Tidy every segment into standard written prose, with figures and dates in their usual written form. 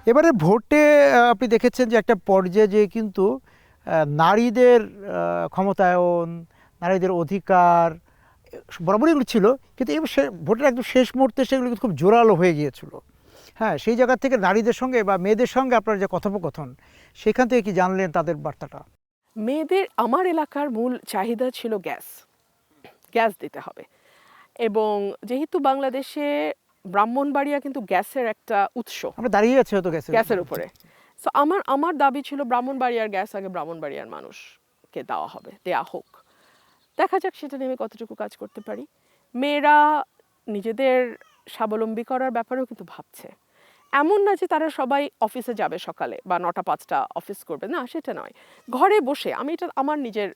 এবারে ভোটে আপনি দেখেছেন যে একটা পর্যায়ে যে কিন্তু নারীদের ক্ষমতায়ন, নারীদের অধিকার বরাবরই এগুলো ছিল, কিন্তু এবার ভোটের একদম শেষ মুহূর্তে সেগুলো কিন্তু খুব জোরালো হয়ে গিয়েছিল। হ্যাঁ, সেই জায়গা থেকে নারীদের সঙ্গে বা মেয়েদের সঙ্গে আপনার যে কথোপকথন, সেখান থেকে কি জানলেন তাদের বার্তাটা? মেয়েদের আমার এলাকার মূল চাহিদা ছিল গ্যাস দিতে হবে। এবং যেহেতু বাংলাদেশে ব্রাহ্মণবাড়িয়া কিন্তু গ্যাসের একটা উৎস, আমরা দাঁড়িয়ে আছি হয়তো গ্যাসের উপরে। সো আমার দাবি ছিল ব্রাহ্মণবাড়িয়ার গ্যাস আগে ব্রাহ্মণবাড়িয়ার মানুষকে দেওয়া হোক। দেখা যাক সেটা নিয়ে কতটুকু কাজ করতে পারি। মেয়েরা নিজেদের স্বাবলম্বী করার ব্যাপারেও কিন্তু ভাবছে। এমন না যে তারা সবাই অফিসে যাবে সকালে বা 9টা-5টা অফিস করবে, না সেটা নয়। ঘরে বসে, আমি এটা আমার নিজের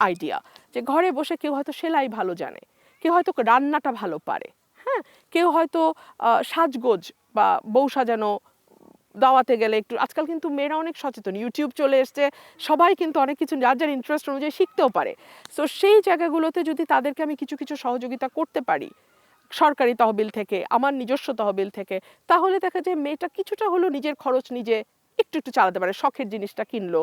আইডিয়া, যে ঘরে বসে কেউ হয়তো সেলাই ভালো জানে, কেউ হয়তো রান্নাটা ভালো পারে, হ্যাঁ, কেউ হয়তো সাজগোজ বা বউ সাজানো, দাওয়াতে গেলে একটু, আজকাল কিন্তু মেয়েরা অনেক সচেতন, ইউটিউব চলে এসছে, সবাই কিন্তু অনেক কিছু যার যার ইন্টারেস্ট অনুযায়ী শিখতেও পারে। সো সেই জায়গাগুলোতে যদি তাদেরকে আমি কিছু কিছু সহযোগিতা করতে পারি সরকারি তহবিল থেকে, আমার নিজস্ব তহবিল থেকে, তাহলে দেখা যায় মেয়েটা কিছুটা হলো নিজের খরচ নিজে একটু একটু চালাতে পারে। শখের জিনিসটা কিনলো,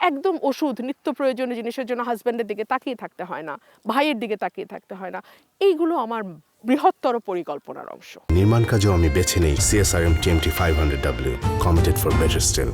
একদম ওষুধ নিত্য প্রয়োজনীয় জিনিসের জন্য হাজব্যান্ডের দিকে তাকিয়ে থাকতে হয় না, ভাইয়ের দিকে তাকিয়ে থাকতে হয় না। এইগুলো আমার বৃহত্তর পরিকল্পনার অংশ। নির্মাণ কাজেও আমি বেছে নেই CSRM TMT 500W, committed for better still।